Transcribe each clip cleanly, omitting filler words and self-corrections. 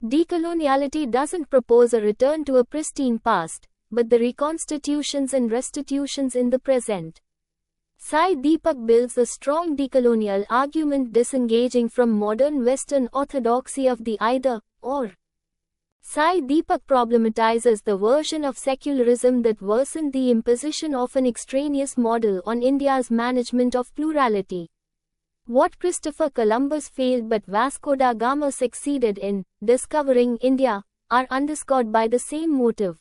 Decoloniality doesn't propose a return to a pristine past, but the reconstitutions and restitutions in the present. J.Sai.Deepak builds a strong decolonial argument disengaging from modern Western orthodoxy of the either-or. J.Sai.Deepak problematizes the version of secularism that worsened the imposition of an extraneous model on India's management of plurality. What Christopher Columbus failed but Vasco da Gama succeeded in, discovering India, are underscored by the same motive.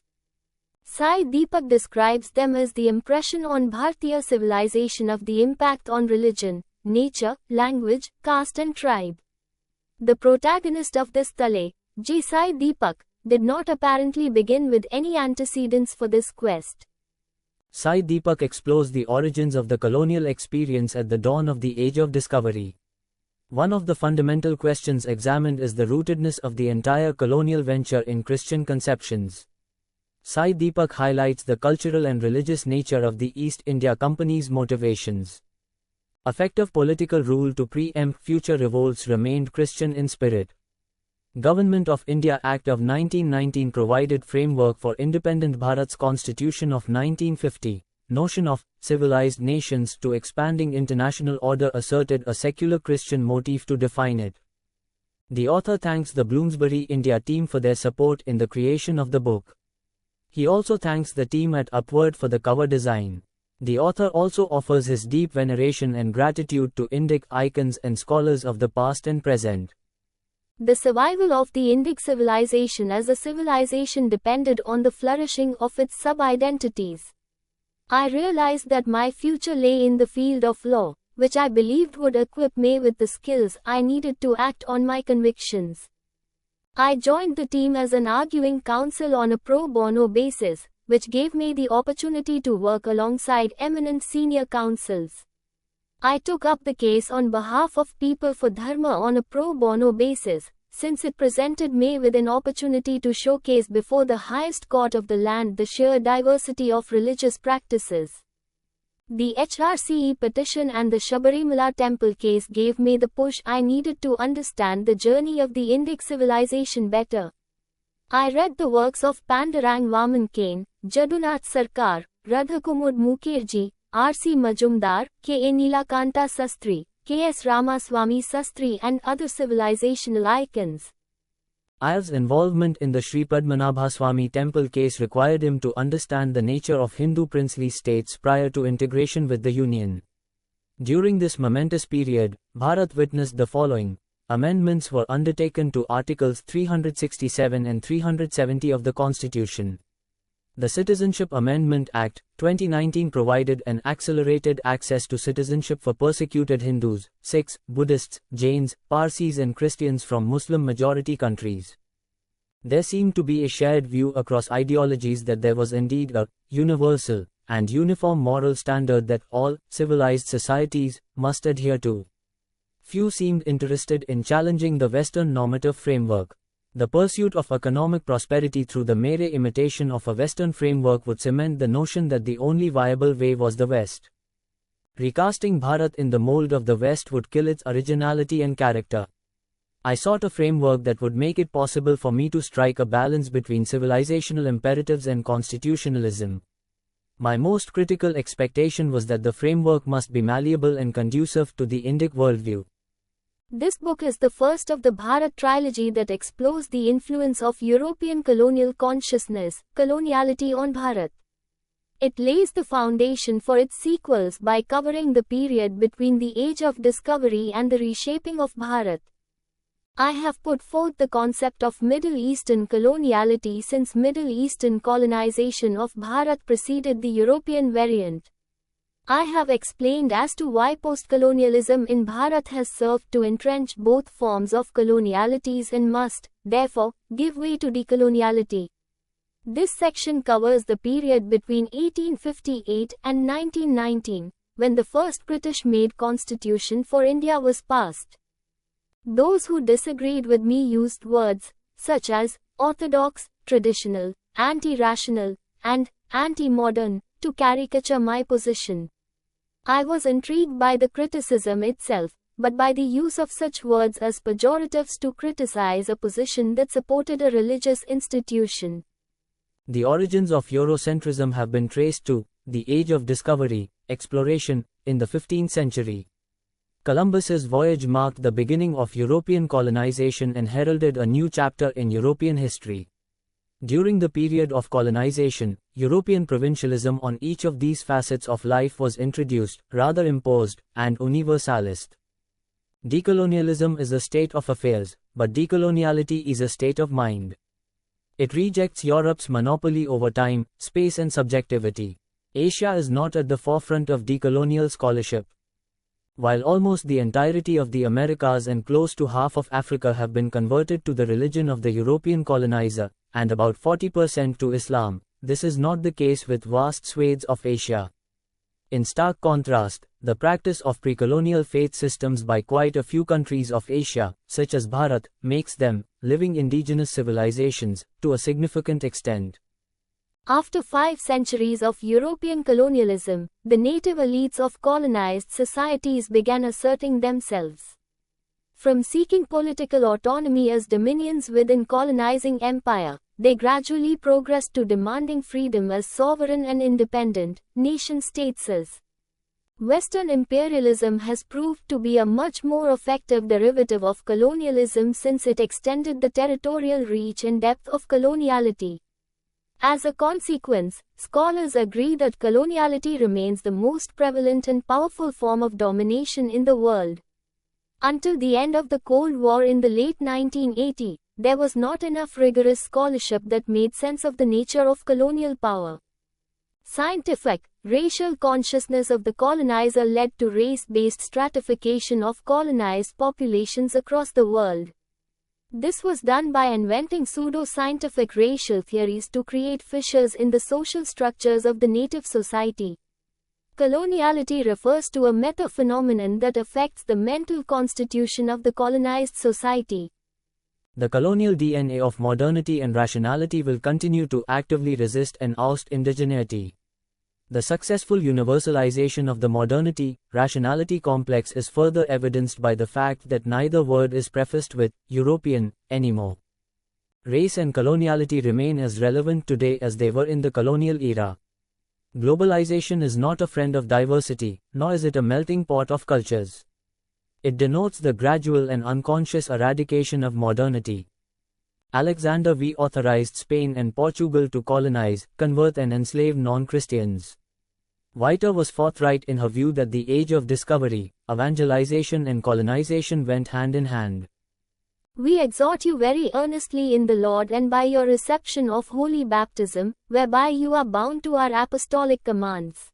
J.Sai.Deepak describes them as the impression on Bharatiya civilization of the impact on religion, nature, language, caste and tribe. The protagonist of this tale, J.Sai.Deepak, did not apparently begin with any antecedents for this quest. J.Sai.Deepak explores the origins of the colonial experience at the dawn of the Age of Discovery. One of the fundamental questions examined is the rootedness of the entire colonial venture in Christian conceptions. J.Sai.Deepak highlights the cultural and religious nature of the East India Company's motivations. Effective political rule to preempt future revolts remained Christian in spirit. Government of India Act of 1919 provided framework for independent Bharat's Constitution of 1950. Notion of civilized nations to expanding international order asserted a secular Christian motif to define it. The author thanks the Bloomsbury India team for their support in the creation of the book. He also thanks the team at Upward for the cover design. The author also offers his deep veneration and gratitude to Indic icons and scholars of the past and present. The survival of the Indic civilization as a civilization depended on the flourishing of its sub-identities. I realized that my future lay in the field of law, which I believed would equip me with the skills I needed to act on my convictions. I joined the team as an arguing counsel on a pro bono basis, which gave me the opportunity to work alongside eminent senior counsels. I took up the case on behalf of People for Dharma on a pro bono basis, since it presented me with an opportunity to showcase before the highest court of the land the sheer diversity of religious practices. The HRCE petition and the Shabarimala temple case gave me the push I needed to understand the journey of the Indic civilization better. I read the works of Pandurang Vaman Kane, Jadunath Sarkar, Radhakumud Mukherjee, R.C. Majumdar, K.A. Nilakanta Sastry, K.S. Ramaswamy Sastry and other civilizational icons. Iyer's involvement in the Shri Padmanabhaswamy temple case required him to understand the nature of Hindu princely states prior to integration with the Union. During this momentous period, Bharat witnessed the following. Amendments were undertaken to Articles 367 and 370 of the Constitution. The Citizenship Amendment Act, 2019 provided an accelerated access to citizenship for persecuted Hindus, Sikhs, Buddhists, Jains, Parsis and Christians from Muslim-majority countries. There seemed to be a shared view across ideologies that there was indeed a universal and uniform moral standard that all civilized societies must adhere to. Few seemed interested in challenging the Western normative framework. The pursuit of economic prosperity through the mere imitation of a Western framework would cement the notion that the only viable way was the West. Recasting Bharat in the mold of the West would kill its originality and character. I sought a framework that would make it possible for me to strike a balance between civilizational imperatives and constitutionalism. My most critical expectation was that the framework must be malleable and conducive to the Indic worldview. This book is the first of the Bharat trilogy that explores the influence of European colonial consciousness, coloniality on Bharat. It lays the foundation for its sequels by covering the period between the Age of Discovery and the reshaping of Bharat. I have put forth the concept of Middle Eastern coloniality since Middle Eastern colonization of Bharat preceded the European variant. I have explained as to why post-colonialism in Bharat has served to entrench both forms of colonialities and must, therefore, give way to decoloniality. This section covers the period between 1858 and 1919, when the first British-made constitution for India was passed. Those who disagreed with me used words, such as orthodox, traditional, anti-rational, and anti-modern, to caricature my position. I was intrigued by the criticism itself, but by the use of such words as pejoratives to criticize a position that supported a religious institution. The origins of Eurocentrism have been traced to the age of discovery, exploration, in the 15th century. Columbus's voyage marked the beginning of European colonization and heralded a new chapter in European history. During the period of colonization, European provincialism on each of these facets of life was introduced, rather imposed, and universalist. Decolonialism is a state of affairs, but decoloniality is a state of mind. It rejects Europe's monopoly over time, space and subjectivity. Asia is not at the forefront of decolonial scholarship. While almost the entirety of the Americas and close to half of Africa have been converted to the religion of the European colonizer, and about 40% to Islam, this is not the case with vast swathes of Asia. In stark contrast, the practice of pre-colonial faith systems by quite a few countries of Asia, such as Bharat, makes them living indigenous civilizations, to a significant extent. After 5 centuries of European colonialism, the native elites of colonized societies began asserting themselves. From seeking political autonomy as dominions within colonizing empire, they gradually progressed to demanding freedom as sovereign and independent nation-states. Western imperialism has proved to be a much more effective derivative of colonialism since it extended the territorial reach and depth of coloniality. As a consequence, scholars agree that coloniality remains the most prevalent and powerful form of domination in the world. Until the end of the Cold War in the late 1980s, there was not enough rigorous scholarship that made sense of the nature of colonial power. Scientific, racial consciousness of the colonizer led to race-based stratification of colonized populations across the world. This was done by inventing pseudo-scientific racial theories to create fissures in the social structures of the native society. Coloniality refers to a meta-phenomenon that affects the mental constitution of the colonized society. The colonial DNA of modernity and rationality will continue to actively resist and oust indigeneity. The successful universalization of the modernity-rationality complex is further evidenced by the fact that neither word is prefaced with European anymore. Race and coloniality remain as relevant today as they were in the colonial era. Globalization is not a friend of diversity, nor is it a melting pot of cultures. It denotes the gradual and unconscious eradication of modernity. Alexander V authorized Spain and Portugal to colonize, convert and enslave non-Christians. Whiter was forthright in her view that the age of discovery, evangelization and colonization went hand in hand. We exhort you very earnestly in the Lord and by your reception of holy baptism, whereby you are bound to our apostolic commands.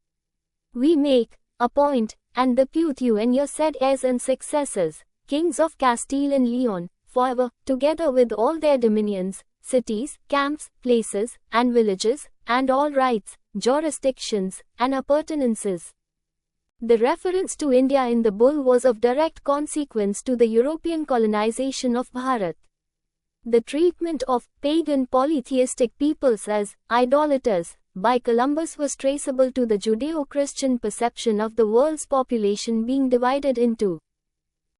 We make, appoint, and depute you and your said heirs and successors, kings of Castile and Leon, forever, together with all their dominions, cities, camps, places, and villages, and all rights, jurisdictions, and appurtenances. The reference to India in the bull was of direct consequence to the European colonization of Bharat. The treatment of pagan polytheistic peoples as idolaters by Columbus was traceable to the Judeo-Christian perception of the world's population being divided into.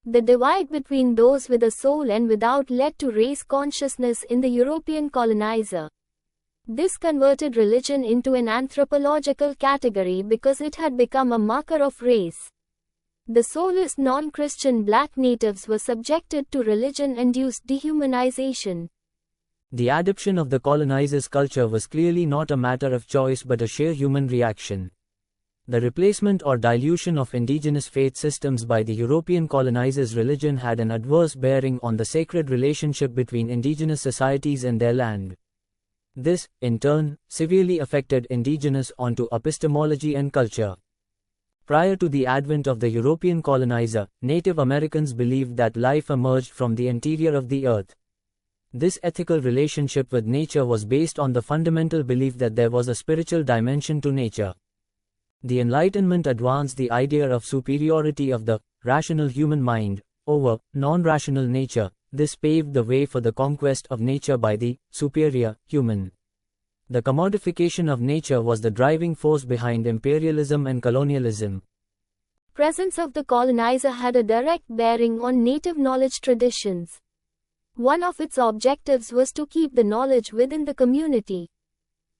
The divide between those with a soul and without led to race consciousness in the European colonizer. This converted religion into an anthropological category because it had become a marker of race. The soulless non-Christian black natives were subjected to religion-induced dehumanization. The adoption of the colonizer's culture was clearly not a matter of choice but a sheer human reaction. The replacement or dilution of indigenous faith systems by the European colonizer's religion had an adverse bearing on the sacred relationship between indigenous societies and their land. This, in turn, severely affected indigenous onto epistemology and culture. Prior to the advent of the European colonizer, Native Americans believed that life emerged from the interior of the earth. This ethical relationship with nature was based on the fundamental belief that there was a spiritual dimension to nature. The Enlightenment advanced the idea of superiority of the rational human mind over non-rational nature. This paved the way for the conquest of nature by the superior human. The commodification of nature was the driving force behind imperialism and colonialism. presence of the colonizer had a direct bearing on native knowledge traditions. One of its objectives was to keep the knowledge within the community.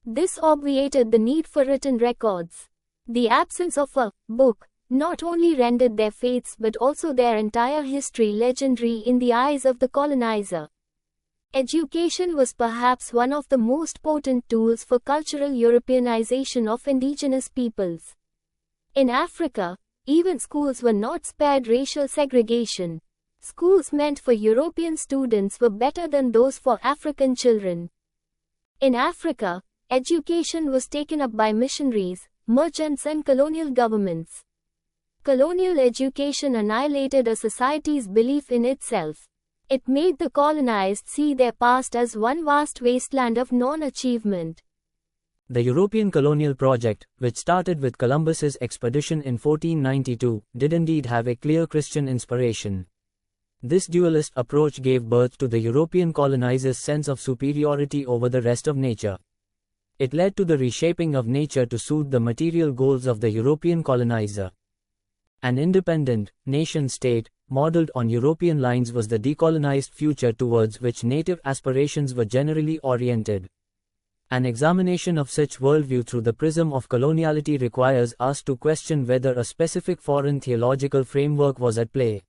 This obviated the need for written records. The absence of a book not only rendered their faiths but also their entire history legendary in the eyes of the colonizer. Education was perhaps one of the most potent tools for cultural Europeanization of indigenous peoples. In Africa, even schools were not spared racial segregation. Schools meant for European students were better than those for African children. In Africa, education was taken up by missionaries, merchants and colonial governments. Colonial education annihilated a society's belief in itself. It made the colonized see their past as one vast wasteland of non-achievement. The European colonial project, which started with Columbus's expedition in 1492, did indeed have a clear Christian inspiration. This dualist approach gave birth to the European colonizers' sense of superiority over the rest of nature. It led to the reshaping of nature to suit the material goals of the European colonizer. An independent, nation-state, modeled on European lines was the decolonized future towards which native aspirations were generally oriented. An examination of such worldview through the prism of coloniality requires us to question whether a specific foreign theological framework was at play.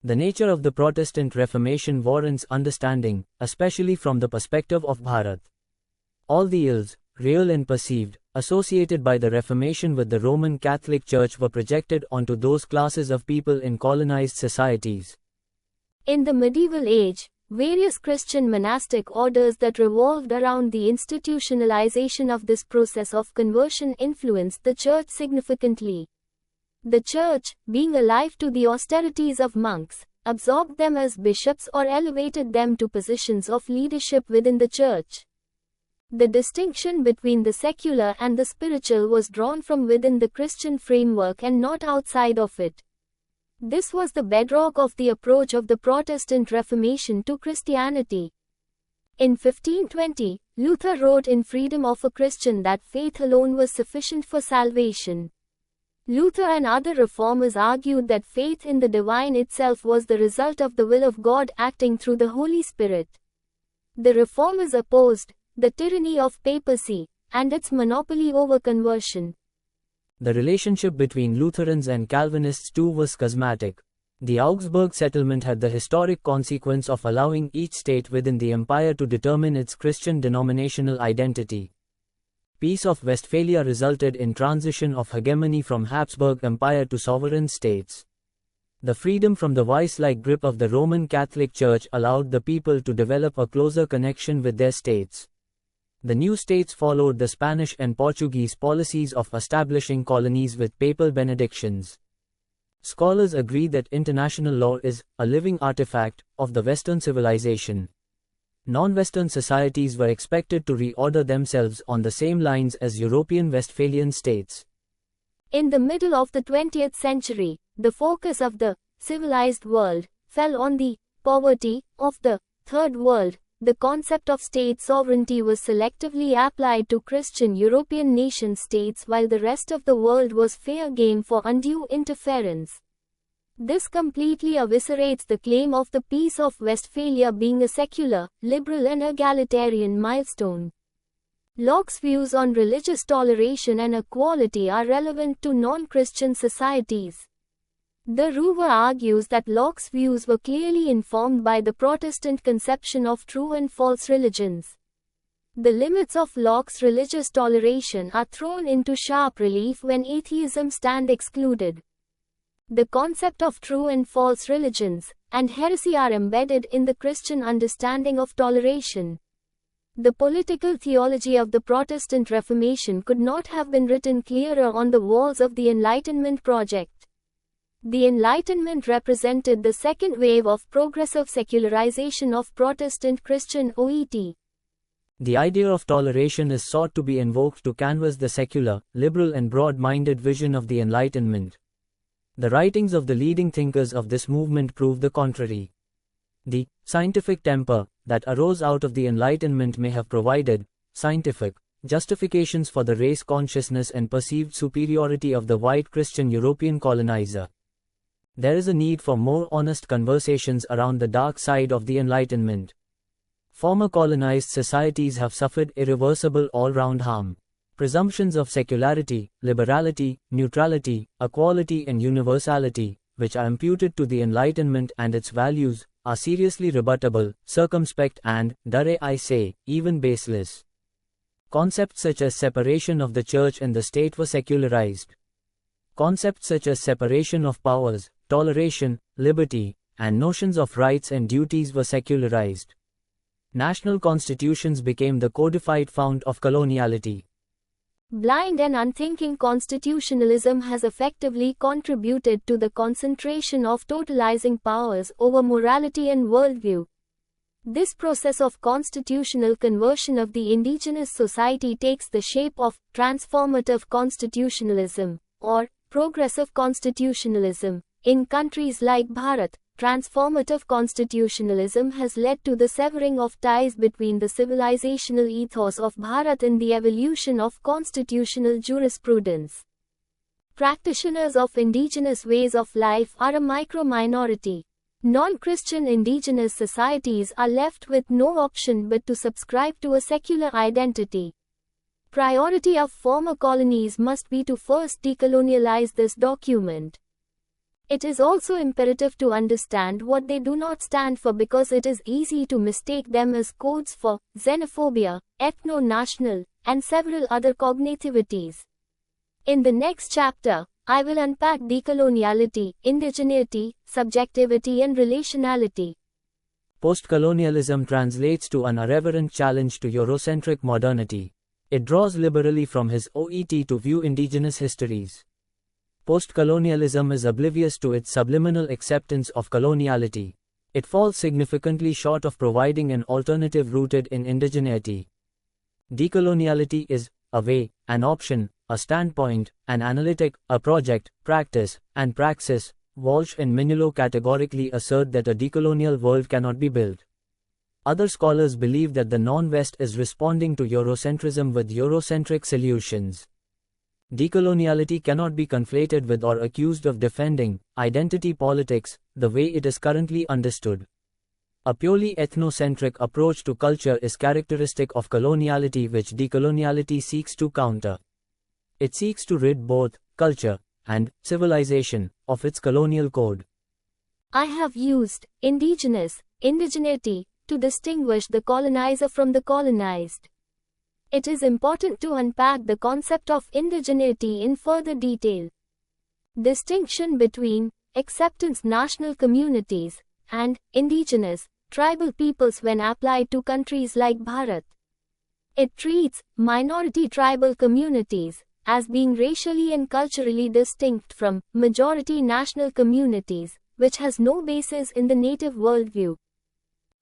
The nature of the Protestant Reformation warrants understanding, especially from the perspective of Bharat. All the ills, real and perceived, associated by the Reformation with the Roman Catholic Church were projected onto those classes of people in colonized societies. In the medieval age, various Christian monastic orders that revolved around the institutionalization of this process of conversion influenced the Church significantly. The Church, being alive to the austerities of monks, absorbed them as bishops or elevated them to positions of leadership within the Church. The distinction between the secular and the spiritual was drawn from within the Christian framework and not outside of it. This was the bedrock of the approach of the Protestant Reformation to Christianity. In 1520, Luther wrote in Freedom of a Christian that faith alone was sufficient for salvation. Luther and other reformers argued that faith in the divine itself was the result of the will of God acting through the Holy Spirit. The reformers opposed the tyranny of papacy and its monopoly over conversion. The relationship between Lutherans and Calvinists too was schismatic. The Augsburg settlement had the historic consequence of allowing each state within the empire to determine its Christian denominational identity. Peace of Westphalia resulted in transition of hegemony from Habsburg Empire to sovereign states. The freedom from the vice-like grip of the Roman Catholic Church allowed the people to develop a closer connection with their states. The new states followed the Spanish and Portuguese policies of establishing colonies with papal benedictions. Scholars agree that international law is a living artifact of the Western civilization. Non-Western societies were expected to reorder themselves on the same lines as European Westphalian states. In the middle of the 20th century, the focus of the civilized world fell on the poverty of the Third World. The concept of state sovereignty was selectively applied to Christian European nation-states while the rest of the world was fair game for undue interference. This completely eviscerates the claim of the Peace of Westphalia being a secular, liberal and egalitarian milestone. Locke's views on religious toleration and equality are relevant to non-Christian societies. The Rover argues that Locke's views were clearly informed by the Protestant conception of true and false religions. The limits of Locke's religious toleration are thrown into sharp relief when atheism stands excluded. The concept of true and false religions and heresy are embedded in the Christian understanding of toleration. The political theology of the Protestant Reformation could not have been written clearer on the walls of the Enlightenment project. The Enlightenment represented the second wave of progressive secularization of Protestant Christian OET. The idea of toleration is sought to be invoked to canvass the secular, liberal and broad-minded vision of the Enlightenment. The writings of the leading thinkers of this movement prove the contrary. The scientific temper that arose out of the Enlightenment may have provided scientific justifications for the race consciousness and perceived superiority of the white Christian European colonizer. There is a need for more honest conversations around the dark side of the Enlightenment. Former colonized societies have suffered irreversible all-round harm. Presumptions of secularity, liberality, neutrality, equality and universality, which are imputed to the Enlightenment and its values, are seriously rebuttable, circumspect and, dare I say, even baseless. Concepts such as separation of the church and the state were secularized. Concepts such as separation of powers, toleration, liberty, and notions of rights and duties were secularized. National constitutions became the codified fount of coloniality. Blind and unthinking constitutionalism has effectively contributed to the concentration of totalizing powers over morality and worldview. This process of constitutional conversion of the indigenous society takes the shape of transformative constitutionalism or progressive constitutionalism. In countries like Bharat, transformative constitutionalism has led to the severing of ties between the civilizational ethos of Bharat and the evolution of constitutional jurisprudence. Practitioners of indigenous ways of life are a micro-minority. Non-Christian indigenous societies are left with no option but to subscribe to a secular identity. Priority of former colonies must be to first decolonialize this document. It is also imperative to understand what they do not stand for because it is easy to mistake them as codes for xenophobia, ethno-national, and several other cognitivities. In the next chapter, I will unpack decoloniality, indigeneity, subjectivity and relationality. Postcolonialism translates to an irreverent challenge to Eurocentric modernity. It draws liberally from his OET to view indigenous histories. Postcolonialism is oblivious to its subliminal acceptance of coloniality. It falls significantly short of providing an alternative rooted in indigeneity. Decoloniality is a way, an option, a standpoint, an analytic, a project, practice, and praxis. Walsh and Mignolet categorically assert that a decolonial world cannot be built. Other scholars believe that the non-West is responding to Eurocentrism with Eurocentric solutions. Decoloniality cannot be conflated with or accused of defending identity politics, the way it is currently understood. A purely ethnocentric approach to culture is characteristic of coloniality, which decoloniality seeks to counter. It seeks to rid both culture and civilization of its colonial code. I have used indigenous, indigeneity, to distinguish the colonizer from the colonized. It is important to unpack the concept of indigeneity in further detail. Distinction between acceptance national communities and indigenous, tribal peoples when applied to countries like Bharat. It treats minority tribal communities as being racially and culturally distinct from majority national communities, which has no basis in the native worldview.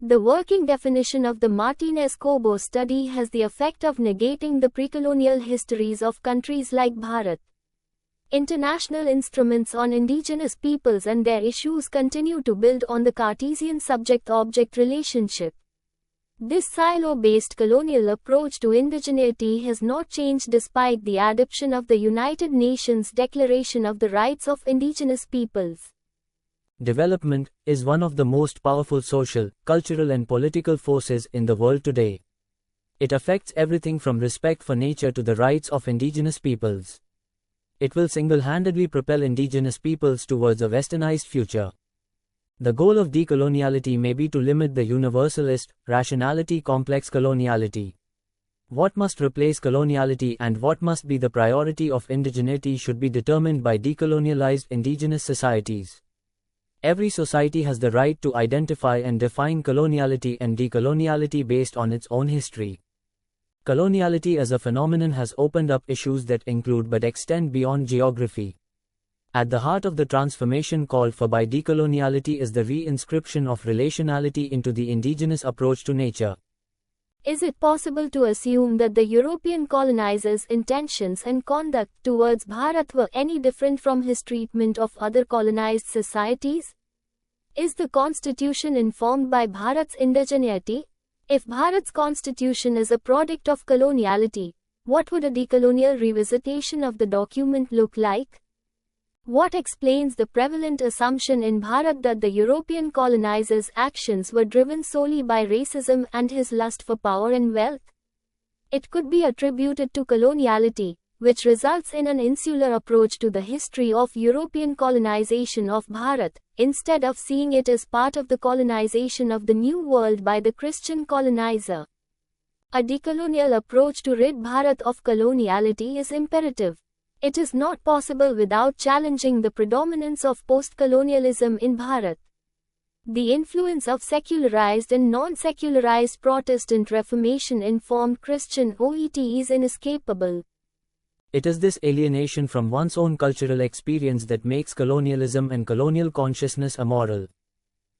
The working definition of the Martinez-Cobo study has the effect of negating the pre-colonial histories of countries like Bharat. International instruments on indigenous peoples and their issues continue to build on the Cartesian subject-object relationship. This silo-based colonial approach to indigeneity has not changed despite the adoption of the United Nations Declaration of the Rights of Indigenous Peoples. Development is one of the most powerful social, cultural and political forces in the world today. It affects everything from respect for nature to the rights of indigenous peoples. It will single-handedly propel indigenous peoples towards a westernized future. The goal of decoloniality may be to limit the universalist, rationality complex coloniality. What must replace coloniality and what must be the priority of indigeneity should be determined by decolonialized indigenous societies. Every society has the right to identify and define coloniality and decoloniality based on its own history. Coloniality as a phenomenon has opened up issues that include but extend beyond geography. At the heart of the transformation called for by decoloniality is the re-inscription of relationality into the indigenous approach to nature. Is it possible to assume that the European colonizers' intentions and conduct towards Bharat were any different from his treatment of other colonized societies? Is the constitution informed by Bharat's indigeneity? If Bharat's constitution is a product of coloniality, What would a decolonial revisitation of the document look like? What explains the prevalent assumption in Bharat that the European colonizer's actions were driven solely by racism and his lust for power and wealth? It could be attributed to coloniality, which results in an insular approach to the history of European colonization of Bharat, instead of seeing it as part of the colonization of the New World by the Christian colonizer. A decolonial approach to rid Bharat of coloniality is imperative. It is not possible without challenging the predominance of post-colonialism in Bharat. The influence of secularized and non-secularized Protestant Reformation-informed Christian OET is inescapable. It is this alienation from one's own cultural experience that makes colonialism and colonial consciousness immoral.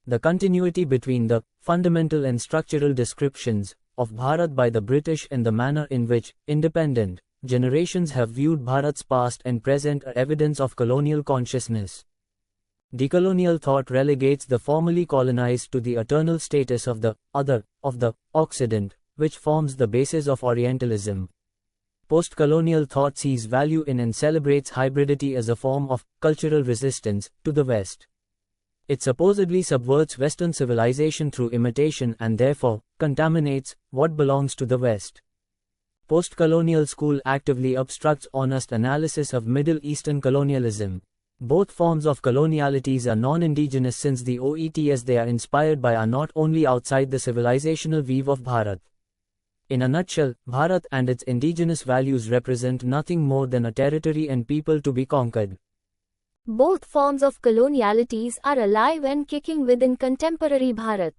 The continuity between the fundamental and structural descriptions of Bharat by the British and the manner in which independent generations have viewed Bharat's past and present are evidence of colonial consciousness. Decolonial thought relegates the formerly colonized to the eternal status of the other, of the Occident, which forms the basis of Orientalism. Post-colonial thought sees value in and celebrates hybridity as a form of cultural resistance to the West. It supposedly subverts Western civilization through imitation and therefore contaminates what belongs to the West. Post-colonial school actively obstructs honest analysis of Middle Eastern colonialism. Both forms of colonialities are non-indigenous since the OETs they are inspired by are not only outside the civilizational weave of Bharat. In a nutshell, Bharat and its indigenous values represent nothing more than a territory and people to be conquered. Both forms of colonialities are alive and kicking within contemporary Bharat.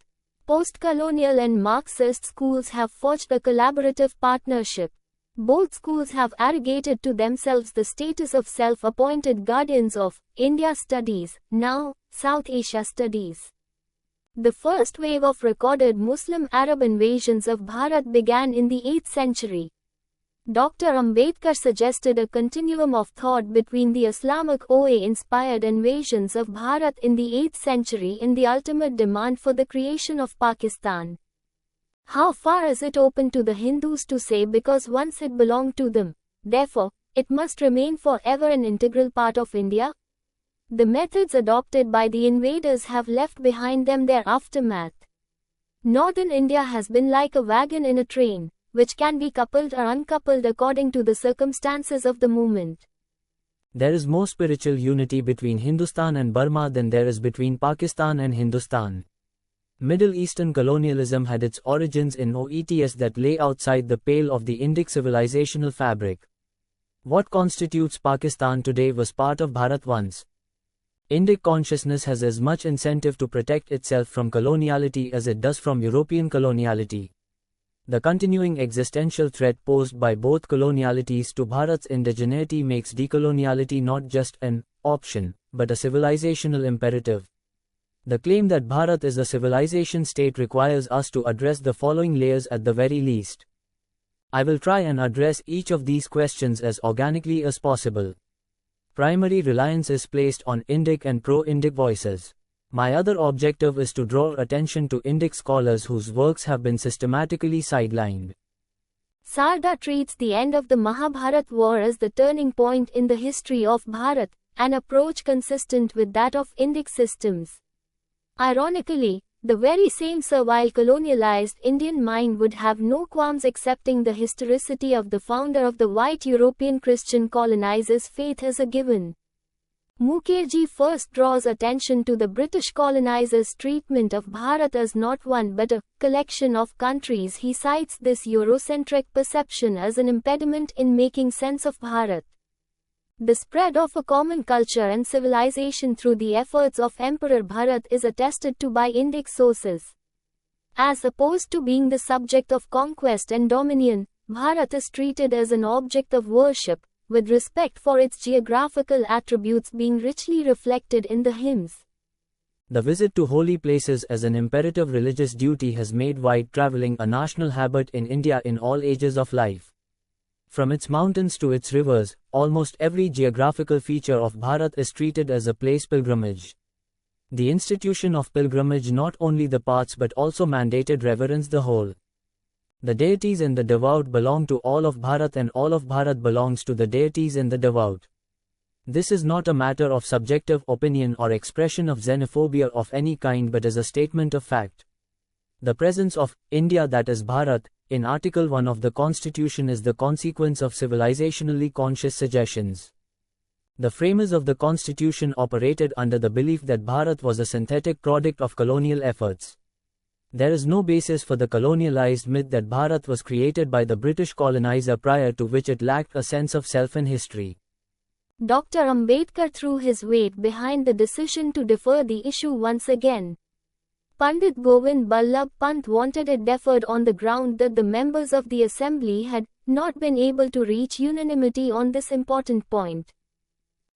Post-colonial and Marxist schools have forged a collaborative partnership. Both schools have arrogated to themselves the status of self-appointed guardians of India studies, now South Asia studies. The first wave of recorded Muslim Arab invasions of Bharat began in the 8th century. Dr. Ambedkar suggested a continuum of thought between the Islamic OA-inspired invasions of Bharat in the 8th century and the ultimate demand for the creation of Pakistan. How far is it open to the Hindus to say because once it belonged to them, therefore, it must remain forever an integral part of India? The methods adopted by the invaders have left behind them their aftermath. Northern India has been like a wagon in a train, which can be coupled or uncoupled according to the circumstances of the moment. There is more spiritual unity between Hindustan and Burma than there is between Pakistan and Hindustan. Middle Eastern colonialism had its origins in OETs that lay outside the pale of the Indic civilizational fabric. What constitutes Pakistan today was part of Bharat once. Indic consciousness has as much incentive to protect itself from coloniality as it does from European coloniality. The continuing existential threat posed by both colonialities to Bharat's indigeneity makes decoloniality not just an option, but a civilizational imperative. The claim that Bharat is a civilization state requires us to address the following layers at the very least. I will try and address each of these questions as organically as possible. Primary reliance is placed on Indic and pro-Indic voices. My other objective is to draw attention to Indic scholars whose works have been systematically sidelined. Sarda treats the end of the Mahabharat war as the turning point in the history of Bharat, an approach consistent with that of Indic systems. Ironically, the very same servile colonialized Indian mind would have no qualms accepting the historicity of the founder of the white European Christian colonizers' faith as a given. Mukherjee first draws attention to the British colonizers' treatment of Bharat as not one but a collection of countries. He cites this Eurocentric perception as an impediment in making sense of Bharat. The spread of a common culture and civilization through the efforts of Emperor Bharat is attested to by Indic sources. As opposed to being the subject of conquest and dominion, Bharat is treated as an object of worship, with respect for its geographical attributes being richly reflected in the hymns. The visit to holy places as an imperative religious duty has made wide traveling a national habit in India in all ages of life. From its mountains to its rivers, almost every geographical feature of Bharat is treated as a place pilgrimage. The institution of pilgrimage not only the paths but also mandated reverence the whole. The deities in the devout belong to all of Bharat and all of Bharat belongs to the deities in the devout. This is not a matter of subjective opinion or expression of xenophobia of any kind but is a statement of fact. The presence of India, that is Bharat, in Article 1 of the Constitution is the consequence of civilizationally conscious suggestions. The framers of the Constitution operated under the belief that Bharat was a synthetic product of colonial efforts. There is no basis for the colonialized myth that Bharat was created by the British colonizer, prior to which it lacked a sense of self and history. Dr. Ambedkar threw his weight behind the decision to defer the issue once again. Pandit Govind Ballabh Pant wanted it deferred on the ground that the members of the assembly had not been able to reach unanimity on this important point.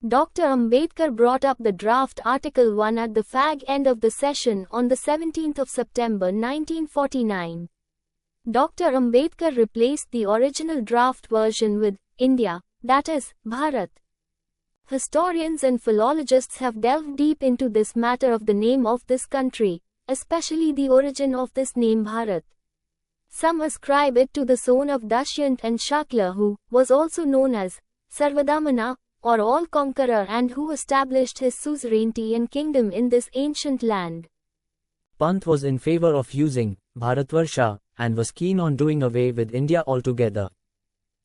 Dr. Ambedkar brought up the draft Article 1 at the fag end of the session on the 17th of September 1949. Dr. Ambedkar replaced the original draft version with India, that is, Bharat. Historians and philologists have delved deep into this matter of the name of this country, especially the origin of this name Bharat. Some ascribe it to the son of Dashyant and Shakla, who was also known as Sarvadamana, or all-conqueror, and who established his suzerainty and kingdom in this ancient land. Pant was in favor of using Bharatvarsha, and was keen on doing away with India altogether.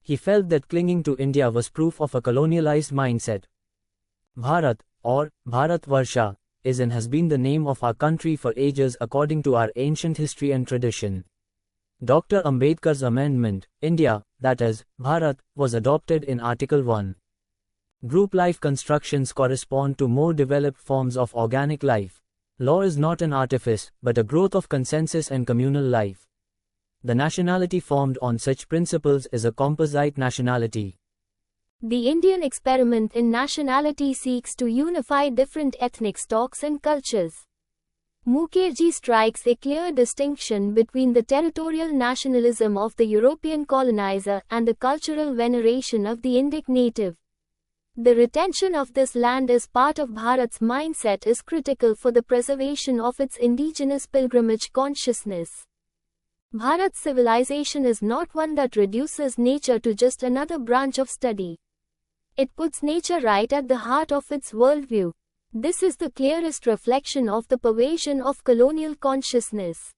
He felt that clinging to India was proof of a colonialized mindset. Bharat, or Bharatvarsha, is and has been the name of our country for ages according to our ancient history and tradition. Dr. Ambedkar's amendment, India, that is, Bharat, was adopted in Article 1. Group life constructions correspond to more developed forms of organic life. Law is not an artifice, but a growth of consensus and communal life. The nationality formed on such principles is a composite nationality. The Indian experiment in nationality seeks to unify different ethnic stocks and cultures. Mukherjee strikes a clear distinction between the territorial nationalism of the European colonizer and the cultural veneration of the Indic native. The retention of this land as part of Bharat's mindset is critical for the preservation of its indigenous pilgrimage consciousness. Bharat's civilization is not one that reduces nature to just another branch of study. It puts nature right at the heart of its worldview. This is the clearest reflection of the pervasion of colonial consciousness.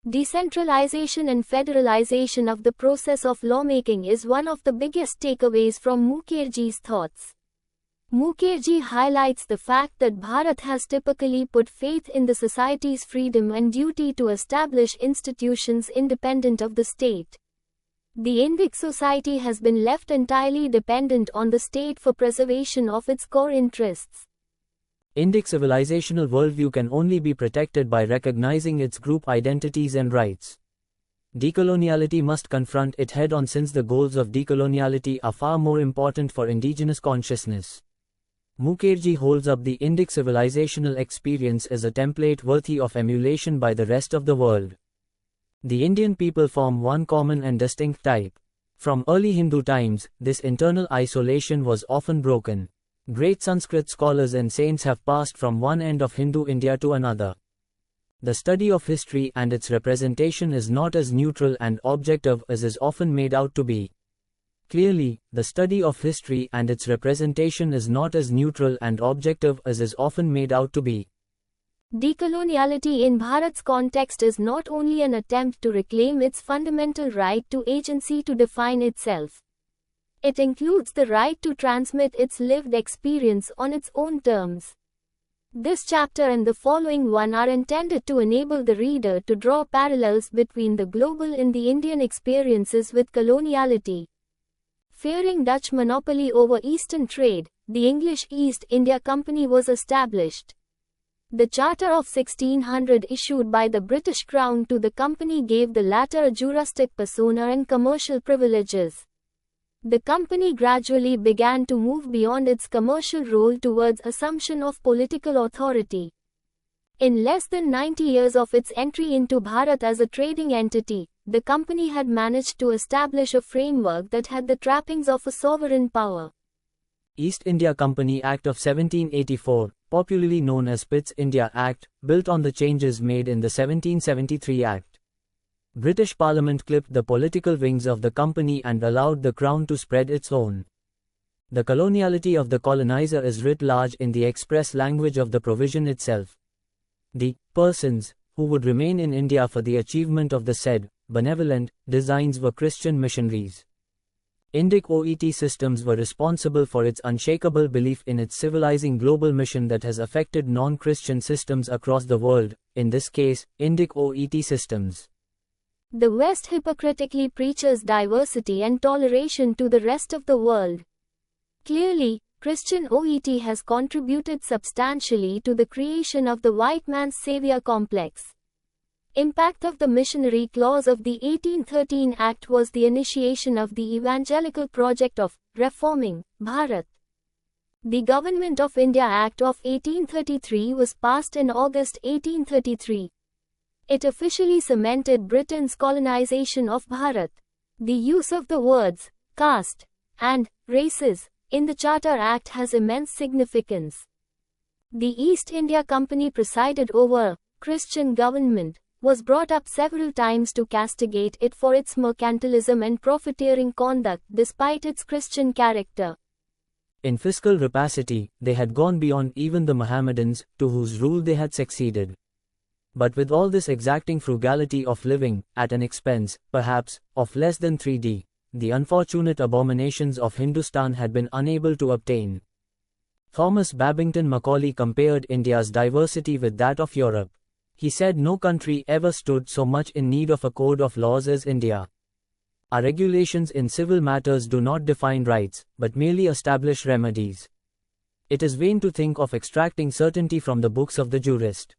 Decentralization and federalization of the process of lawmaking is one of the biggest takeaways from Mukherjee's thoughts. Mukherjee highlights the fact that Bharat has typically put faith in the society's freedom and duty to establish institutions independent of the state. The Indic society has been left entirely dependent on the state for preservation of its core interests. Indic civilizational worldview can only be protected by recognizing its group identities and rights. Decoloniality must confront it head-on, since the goals of decoloniality are far more important for indigenous consciousness. Mukherjee holds up the Indic civilizational experience as a template worthy of emulation by the rest of the world. The Indian people form one common and distinct type. From early Hindu times, this internal isolation was often broken. Great Sanskrit scholars and saints have passed from one end of Hindu India to another. The study of history and its representation is not as neutral and objective as is often made out to be. Clearly, the study of history and its representation is not as neutral and objective as is often made out to be. Decoloniality in Bharat's context is not only an attempt to reclaim its fundamental right to agency to define itself. It includes the right to transmit its lived experience on its own terms. This chapter and the following one are intended to enable the reader to draw parallels between the global and the Indian experiences with coloniality. Fearing Dutch monopoly over Eastern trade, the English East India Company was established. The Charter of 1600 issued by the British Crown to the company gave the latter a juristic persona and commercial privileges. The company gradually began to move beyond its commercial role towards assumption of political authority. In less than 90 years of its entry into Bharat as a trading entity, the company had managed to establish a framework that had the trappings of a sovereign power. East India Company Act of 1784, popularly known as Pitt's India Act, built on the changes made in the 1773 Act. British Parliament clipped the political wings of the company and allowed the Crown to spread its own. The coloniality of the colonizer is writ large in the express language of the provision itself. The persons who would remain in India for the achievement of the said benevolent designs were Christian missionaries. Indic OET systems were responsible for its unshakable belief in its civilizing global mission that has affected non-Christian systems across the world, in this case, Indic OET systems. The West hypocritically preaches diversity and toleration to the rest of the world. Clearly, Christian OET has contributed substantially to the creation of the white man's savior complex. Impact of the missionary clause of the 1813 Act was the initiation of the evangelical project of reforming Bharat. The Government of India Act of 1833 was passed in August 1833. It officially cemented Britain's colonization of Bharat. The use of the words caste and races in the Charter Act has immense significance. The East India Company presided over Christian government was brought up several times to castigate it for its mercantilism and profiteering conduct despite its Christian character. In fiscal rapacity, they had gone beyond even the Mohammedans, to whose rule they had succeeded. But with all this exacting frugality of living, at an expense, perhaps, of less than 3d, the unfortunate abominations of Hindustan had been unable to obtain. Thomas Babington Macaulay compared India's diversity with that of Europe. He said no country ever stood so much in need of a code of laws as India. Our regulations in civil matters do not define rights, but merely establish remedies. It is vain to think of extracting certainty from the books of the jurist.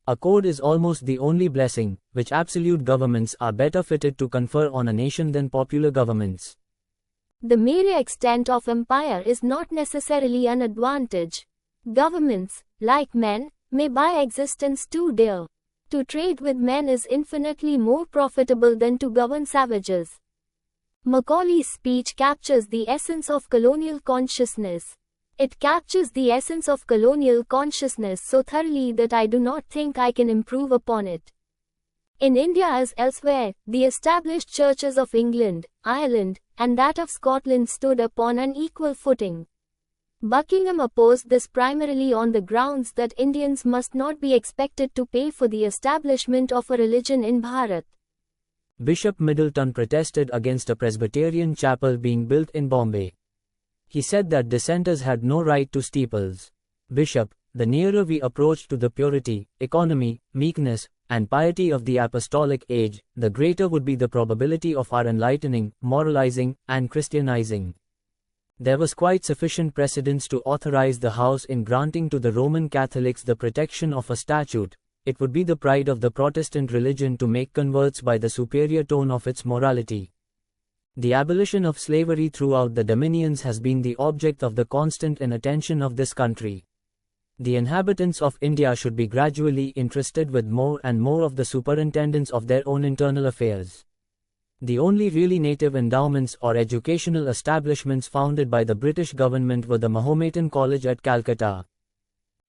A code is almost the only blessing, which absolute governments are better fitted to confer on a nation than popular governments. The mere extent of empire is not necessarily an advantage. Governments, like men, may buy existence too dear. To trade with men is infinitely more profitable than to govern savages. Macaulay's speech captures the essence of colonial consciousness. It captures the essence of colonial consciousness so thoroughly that I do not think I can improve upon it. In India as elsewhere, the established churches of England, Ireland, and that of Scotland stood upon an equal footing. Buckingham opposed this primarily on the grounds that Indians must not be expected to pay for the establishment of a religion in Bharat. Bishop Middleton protested against a Presbyterian chapel being built in Bombay. He said that dissenters had no right to steeples. Bishop, the nearer we approach to the purity, economy, meekness, and piety of the apostolic age, the greater would be the probability of our enlightening, moralizing, and Christianizing. There was quite sufficient precedence to authorize the House in granting to the Roman Catholics the protection of a statute. It would be the pride of the Protestant religion to make converts by the superior tone of its morality. The abolition of slavery throughout the dominions has been the object of the constant attention of this country. The inhabitants of India should be gradually interested with more and more of the superintendence of their own internal affairs. The only really native endowments or educational establishments founded by the British government were the Mahometan College at Calcutta.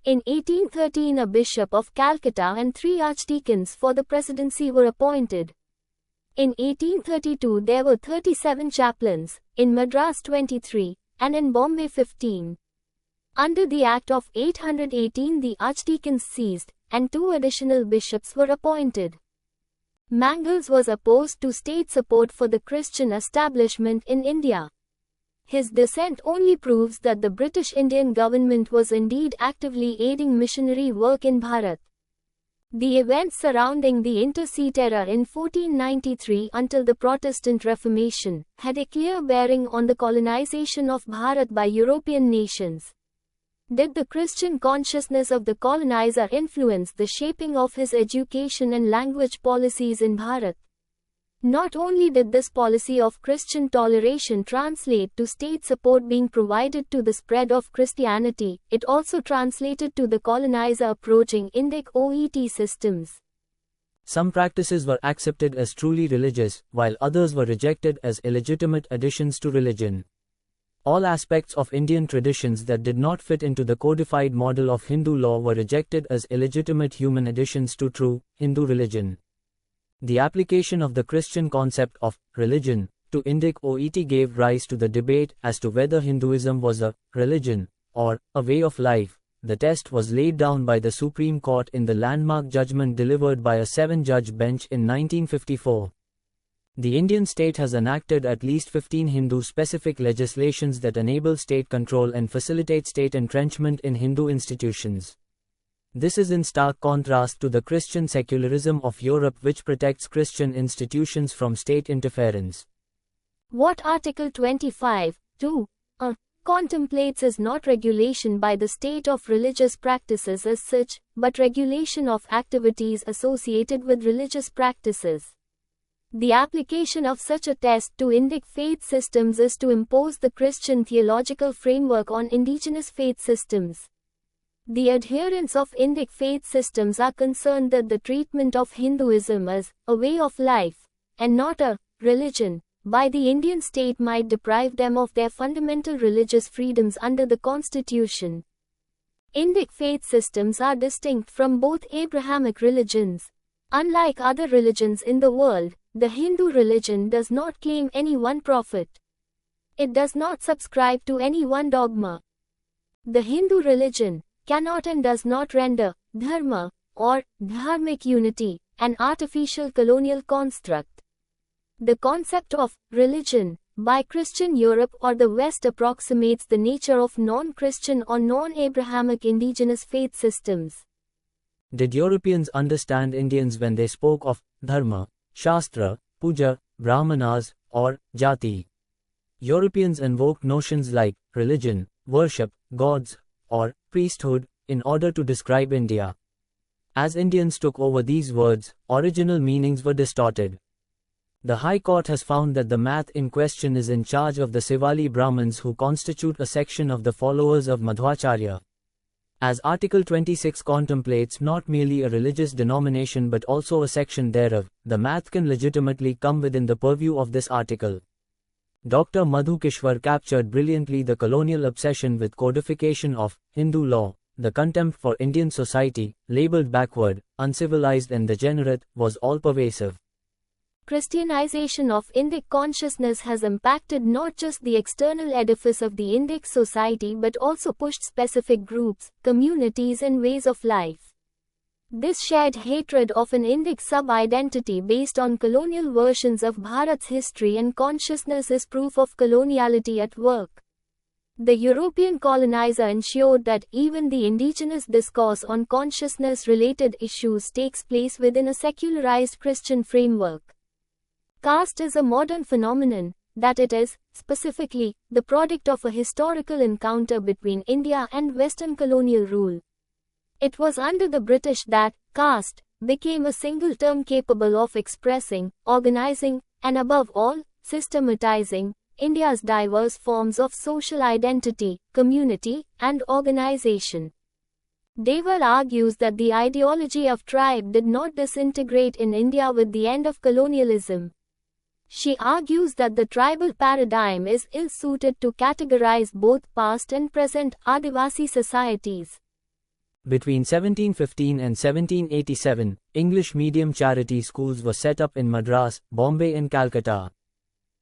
In 1813 a bishop of Calcutta and 3 archdeacons for the presidency were appointed. In 1832 there were 37 chaplains, in Madras 23, and in Bombay 15. Under the Act of 818 the archdeacons ceased, and 2 additional bishops were appointed. Mangles was opposed to state support for the Christian establishment in India. His dissent only proves that the British Indian government was indeed actively aiding missionary work in Bharat. The events surrounding the Intersea Terror in 1493 until the Protestant Reformation had a clear bearing on the colonization of Bharat by European nations. Did the Christian consciousness of the colonizer influence the shaping of his education and language policies in Bharat? Not only did this policy of Christian toleration translate to state support being provided to the spread of Christianity, it also translated to the colonizer approaching Indic OET systems. Some practices were accepted as truly religious, while others were rejected as illegitimate additions to religion. All aspects of Indian traditions that did not fit into the codified model of Hindu law were rejected as illegitimate human additions to true Hindu religion. The application of the Christian concept of religion to Indic OET gave rise to the debate as to whether Hinduism was a religion or a way of life. The test was laid down by the Supreme Court in the landmark judgment delivered by a 7-judge bench in 1954. The Indian state has enacted at least 15 Hindu-specific legislations that enable state control and facilitate state entrenchment in Hindu institutions. This is in stark contrast to the Christian secularism of Europe, which protects Christian institutions from state interference. What Article 25(2) contemplates is not regulation by the state of religious practices as such, but regulation of activities associated with religious practices. The application of such a test to Indic faith systems is to impose the Christian theological framework on indigenous faith systems. The adherents of Indic faith systems are concerned that the treatment of Hinduism as a way of life, and not a religion, by the Indian state might deprive them of their fundamental religious freedoms under the Constitution. Indic faith systems are distinct from both Abrahamic religions. Unlike other religions in the world, the Hindu religion does not claim any one prophet. It does not subscribe to any one dogma. The Hindu religion cannot and does not render dharma, or dharmic unity, an artificial colonial construct. The concept of religion by Christian Europe or the West approximates the nature of non-Christian or non-Abrahamic indigenous faith systems. Did Europeans understand Indians when they spoke of dharma, shastra, puja, brahmanas, or jati? Europeans invoked notions like religion, worship, gods, or priesthood in order to describe India. As Indians took over these words, original meanings were distorted. The High Court has found that the math in question is in charge of the Sivali Brahmins, who constitute a section of the followers of Madhvacharya. As Article 26 contemplates not merely a religious denomination but also a section thereof, the math can legitimately come within the purview of this article. Dr. Madhu Kishwar captured brilliantly the colonial obsession with codification of Hindu law. The contempt for Indian society, labeled backward, uncivilized and degenerate, was all-pervasive. Christianization of Indic consciousness has impacted not just the external edifice of the Indic society but also pushed specific groups, communities and ways of life. This shared hatred of an Indic sub-identity based on colonial versions of Bharat's history and consciousness is proof of coloniality at work. The European colonizer ensured that even the indigenous discourse on consciousness-related issues takes place within a secularized Christian framework. Caste is a modern phenomenon, that it is, specifically, the product of a historical encounter between India and Western colonial rule. It was under the British that caste became a single term capable of expressing, organizing, and above all, systematizing India's diverse forms of social identity, community, and organization. Deval argues that the ideology of tribe did not disintegrate in India with the end of colonialism. She argues that the tribal paradigm is ill-suited to categorize both past and present Adivasi societies. Between 1715 and 1787, English medium charity schools were set up in Madras, Bombay and Calcutta.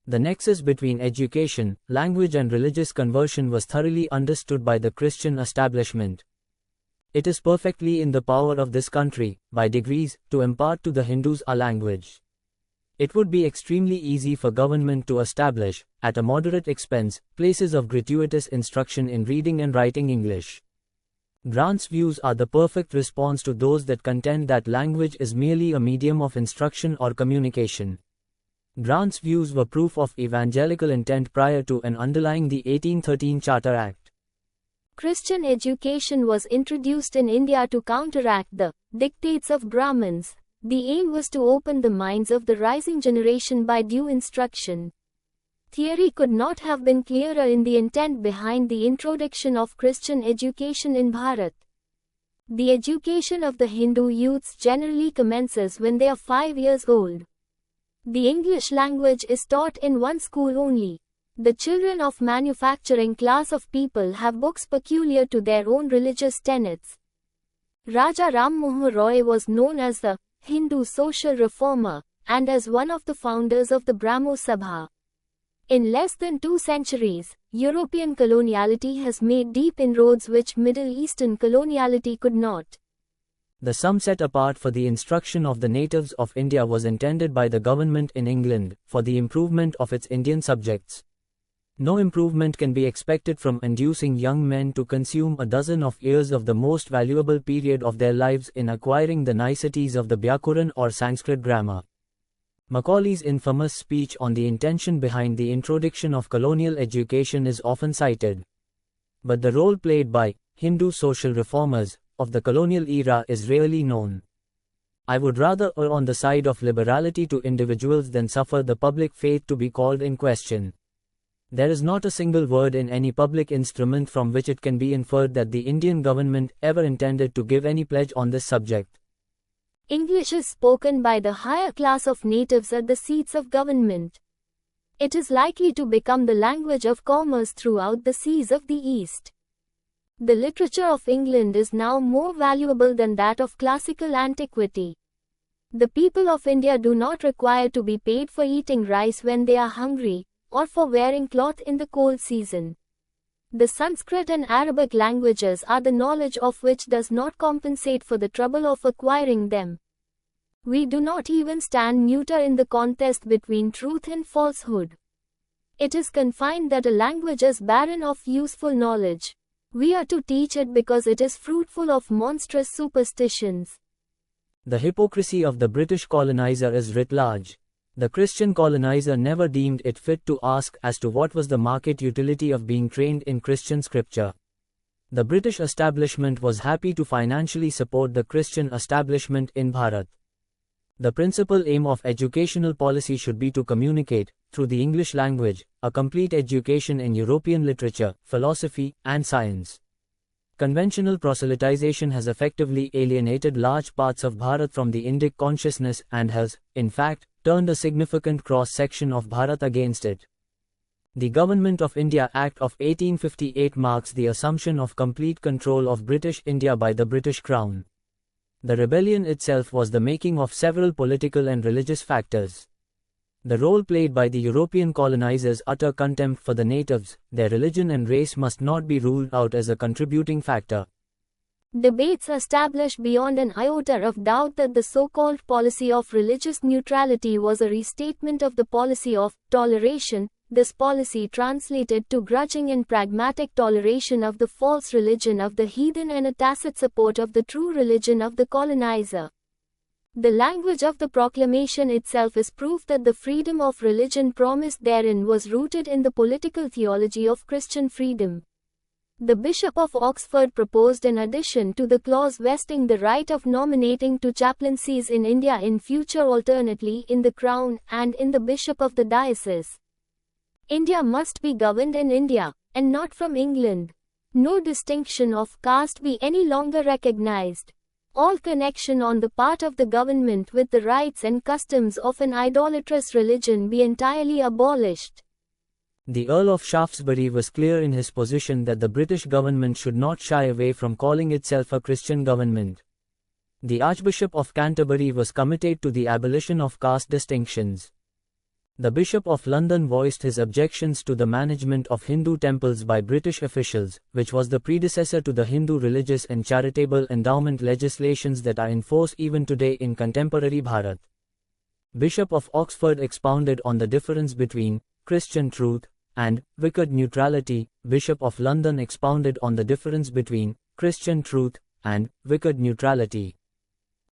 The nexus between education, language and religious conversion was thoroughly understood by the Christian establishment. It is perfectly in the power of this country, by degrees, to impart to the Hindus a language. It would be extremely easy for government to establish, at a moderate expense, places of gratuitous instruction in reading and writing English. Grant's views are the perfect response to those that contend that language is merely a medium of instruction or communication. Grant's views were proof of evangelical intent prior to and underlying the 1813 Charter Act. Christian education was introduced in India to counteract the dictates of Brahmins. The aim was to open the minds of the rising generation by due instruction. Theory could not have been clearer in the intent behind the introduction of Christian education in Bharat. The education of the Hindu youths generally commences when they are 5 years old. The English language is taught in one school only. The children of manufacturing class of people have books peculiar to their own religious tenets. Raja Ram Mohan Roy was known as the Hindu social reformer, and as one of the founders of the Brahmo Sabha. In less than 2 centuries, European coloniality has made deep inroads which Middle Eastern coloniality could not. The sum set apart for the instruction of the natives of India was intended by the government in England for the improvement of its Indian subjects. No improvement can be expected from inducing young men to consume a dozen of years of the most valuable period of their lives in acquiring the niceties of the Vyakuran or Sanskrit grammar. Macaulay's infamous speech on the intention behind the introduction of colonial education is often cited. But the role played by Hindu social reformers of the colonial era is rarely known. I would rather err on the side of liberality to individuals than suffer the public faith to be called in question. There is not a single word in any public instrument from which it can be inferred that the Indian government ever intended to give any pledge on this subject. English is spoken by the higher class of natives at the seats of government. It is likely to become the language of commerce throughout the seas of the East. The literature of England is now more valuable than that of classical antiquity. The people of India do not require to be paid for eating rice when they are hungry, or for wearing cloth in the cold season. The Sanskrit and Arabic languages are the knowledge of which does not compensate for the trouble of acquiring them. We do not even stand neuter in the contest between truth and falsehood. It is confined that a language is barren of useful knowledge. We are to teach it because it is fruitful of monstrous superstitions. The hypocrisy of the British colonizer is writ large. The Christian colonizer never deemed it fit to ask as to what was the market utility of being trained in Christian scripture. The British establishment was happy to financially support the Christian establishment in Bharat. The principal aim of educational policy should be to communicate, through the English language, a complete education in European literature, philosophy, and science. Conventional proselytization has effectively alienated large parts of Bharat from the Indic consciousness and has, in fact, turned a significant cross-section of Bharat against it. The Government of India Act of 1858 marks the assumption of complete control of British India by the British Crown. The rebellion itself was the making of several political and religious factors. The role played by the European colonizers' utter contempt for the natives, their religion and race must not be ruled out as a contributing factor. Debates establish beyond an iota of doubt that the so-called policy of religious neutrality was a restatement of the policy of toleration. This policy translated to grudging and pragmatic toleration of the false religion of the heathen and a tacit support of the true religion of the colonizer. The language of the proclamation itself is proof that the freedom of religion promised therein was rooted in the political theology of Christian freedom. The Bishop of Oxford proposed an addition to the clause vesting the right of nominating to chaplaincies in India in future alternately in the Crown and in the Bishop of the diocese. India must be governed in India, and not from England. No distinction of caste be any longer recognized. All connection on the part of the government with the rites and customs of an idolatrous religion be entirely abolished. The Earl of Shaftesbury was clear in his position that the British government should not shy away from calling itself a Christian government. The Archbishop of Canterbury was committed to the abolition of caste distinctions. The Bishop of London voiced his objections to the management of Hindu temples by British officials, which was the predecessor to the Hindu religious and charitable endowment legislations that are in force even today in contemporary Bharat. Bishop of Oxford expounded on the difference between Christian truth and wicked neutrality. Bishop of London expounded on the difference between Christian truth and wicked neutrality.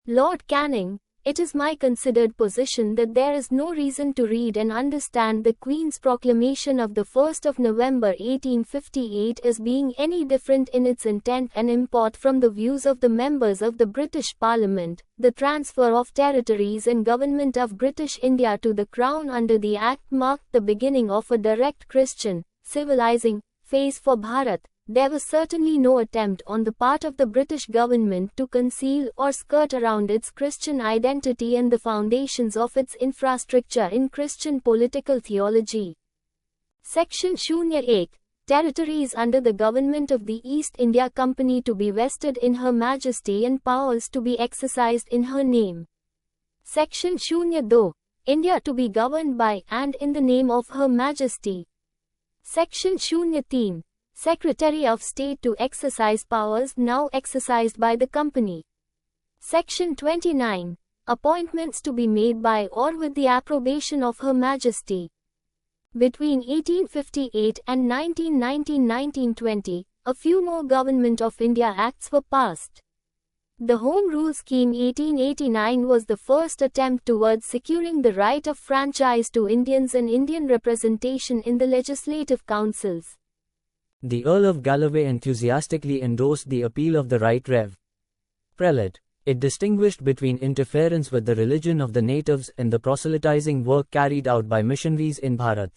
Lord Canning, it is my considered position that there is no reason to read and understand the Queen's proclamation of the 1st of November 1858 as being any different in its intent and import from the views of the members of the British Parliament. The transfer of territories and government of British India to the Crown under the Act marked the beginning of a direct Christian, civilizing phase for Bharat. There was certainly no attempt on the part of the British government to conceal or skirt around its Christian identity and the foundations of its infrastructure in Christian political theology. Section 08. Territories under the government of the East India Company to be vested in Her Majesty and powers to be exercised in her name. Section 02. India to be governed by and in the name of Her Majesty. Section 03. Secretary of State to exercise powers now exercised by the company. Section 29. Appointments to be made by or with the approbation of Her Majesty. Between 1858 and 1919-1920, a few more Government of India Acts were passed. The Home Rule Scheme 1889 was the first attempt towards securing the right of franchise to Indians and Indian representation in the legislative councils. The Earl of Galloway enthusiastically endorsed the appeal of the Right Rev. Prelate. It distinguished between interference with the religion of the natives and the proselytizing work carried out by missionaries in Bharat.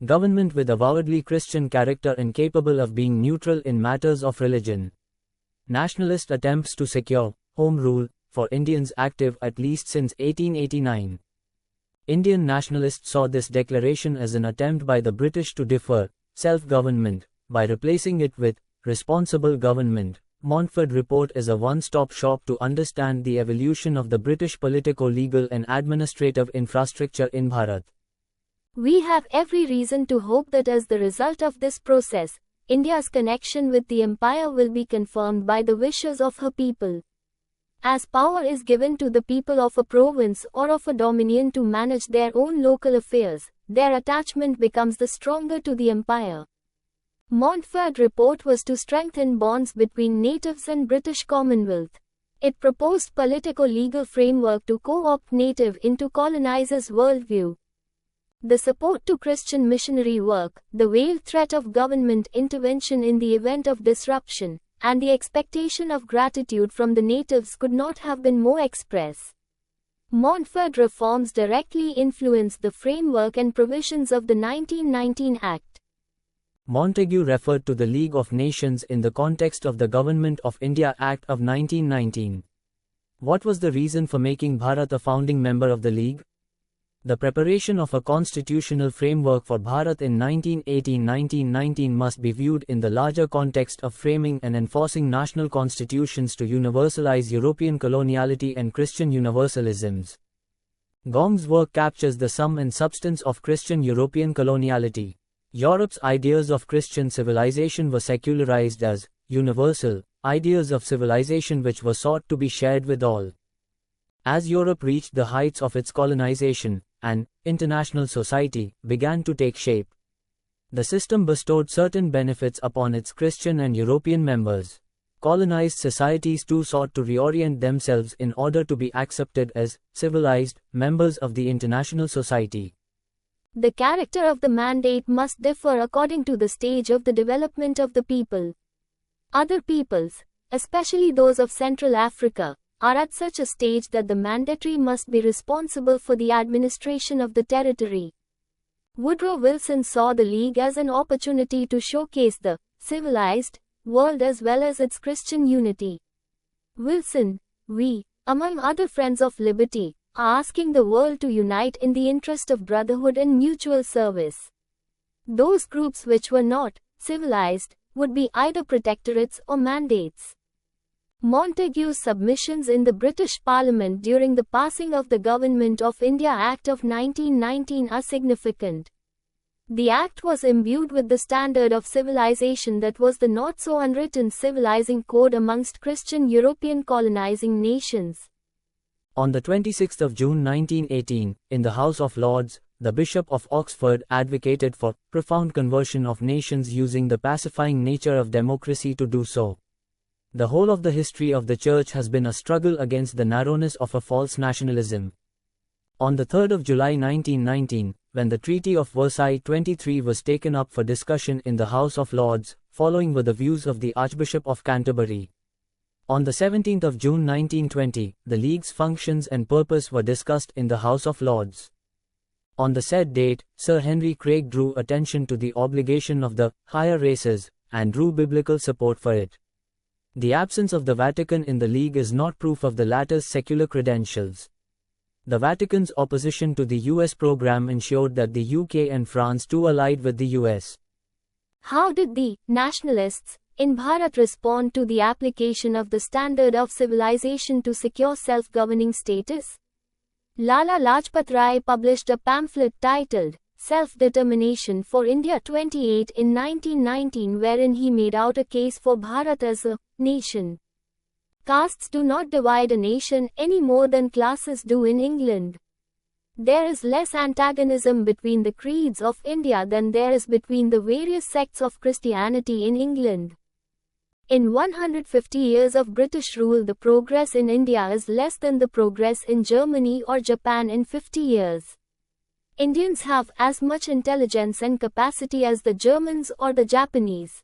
Government with avowedly Christian character incapable of being neutral in matters of religion. Nationalist attempts to secure Home Rule for Indians active at least since 1889. Indian nationalists saw this declaration as an attempt by the British to defer self-government by replacing it with responsible government. Montford Report is a one-stop shop to understand the evolution of the British politico-legal and administrative infrastructure in Bharat. We have every reason to hope that as the result of this process, India's connection with the empire will be confirmed by the wishes of her people. As power is given to the people of a province or of a dominion to manage their own local affairs, their attachment becomes the stronger to the empire. Montford Report was to strengthen bonds between natives and British Commonwealth. It proposed politico-legal framework to co-opt native into colonizers' worldview. The support to Christian missionary work, the veiled threat of government intervention in the event of disruption, and the expectation of gratitude from the natives could not have been more express. Montford reforms directly influenced the framework and provisions of the 1919 Act. Montagu referred to the League of Nations in the context of the Government of India Act of 1919. What was the reason for making Bharat a founding member of the League? The preparation of a constitutional framework for Bharat in 1918-1919 must be viewed in the larger context of framing and enforcing national constitutions to universalize European coloniality and Christian universalisms. Gong's work captures the sum and substance of Christian European coloniality. Europe's ideas of Christian civilization were secularized as universal ideas of civilization which were sought to be shared with all. As Europe reached the heights of its colonization, an international society began to take shape. The system bestowed certain benefits upon its Christian and European members. Colonized societies too sought to reorient themselves in order to be accepted as civilized members of the international society. The character of the mandate must differ according to the stage of the development of the people. Other peoples, especially those of Central Africa, are at such a stage that the mandatory must be responsible for the administration of the territory. Woodrow Wilson saw the League as an opportunity to showcase the civilized world as well as its Christian unity. Wilson, we, among other friends of liberty, are asking the world to unite in the interest of brotherhood and mutual service. Those groups which were not civilized would be either protectorates or mandates. Montagu's submissions in the British Parliament during the passing of the Government of India Act of 1919 are significant. The Act was imbued with the standard of civilization that was the not-so-unwritten civilizing code amongst Christian European colonizing nations. On the 26th of June 1918, in the House of Lords, the Bishop of Oxford advocated for profound conversion of nations using the pacifying nature of democracy to do so. The whole of the history of the Church has been a struggle against the narrowness of a false nationalism. On the 3rd of July 1919, when the Treaty of Versailles 23 was taken up for discussion in the House of Lords, following were the views of the Archbishop of Canterbury. On the 17th of June 1920, the League's functions and purpose were discussed in the House of Lords. On the said date, Sir Henry Craig drew attention to the obligation of the higher races, and drew biblical support for it. The absence of the Vatican in the League is not proof of the latter's secular credentials. The Vatican's opposition to the US program ensured that the UK and France too allied with the US. How did the nationalists in Bharat respond to the application of the standard of civilization to secure self-governing status? Lala Lajpat Rai published a pamphlet titled Self-Determination for India 28 in 1919, wherein he made out a case for Bharat as a nation. Castes do not divide a nation any more than classes do in England. There is less antagonism between the creeds of India than there is between the various sects of Christianity in England. In 150 years of British rule, the progress in India is less than the progress in Germany or Japan in 50 years. Indians have as much intelligence and capacity as the Germans or the Japanese.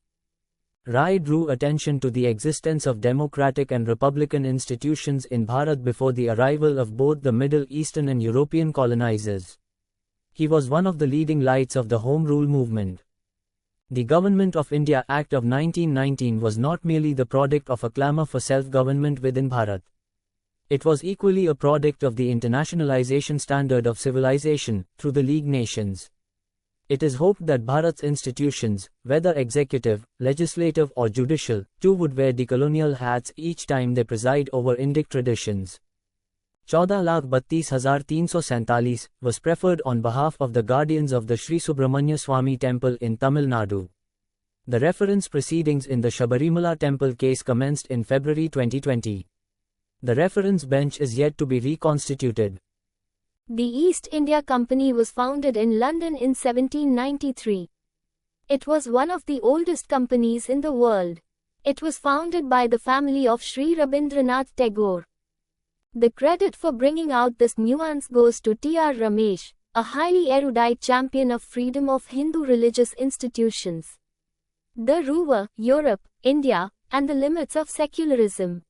Rai drew attention to the existence of democratic and republican institutions in Bharat before the arrival of both the Middle Eastern and European colonizers. He was one of the leading lights of the Home Rule movement. The Government of India Act of 1919 was not merely the product of a clamour for self-government within Bharat. It was equally a product of the internationalization standard of civilization, through the League Nations. It is hoped that Bharat's institutions, whether executive, legislative or judicial, too would wear decolonial hats each time they preside over Indic traditions. 14,32,347 was preferred on behalf of the guardians of the Shri Subramanya Swami Temple in Tamil Nadu. The reference proceedings in the Shabarimala Temple case commenced in February 2020. The reference bench is yet to be reconstituted. The East India Company was founded in London in 1793. It was one of the oldest companies in the world. It was founded by the family of Shri Rabindranath Tagore. The credit for bringing out this nuance goes to T.R. Ramesh, a highly erudite champion of freedom of Hindu religious institutions. The Ruwer, Europe, India, and the Limits of Secularism.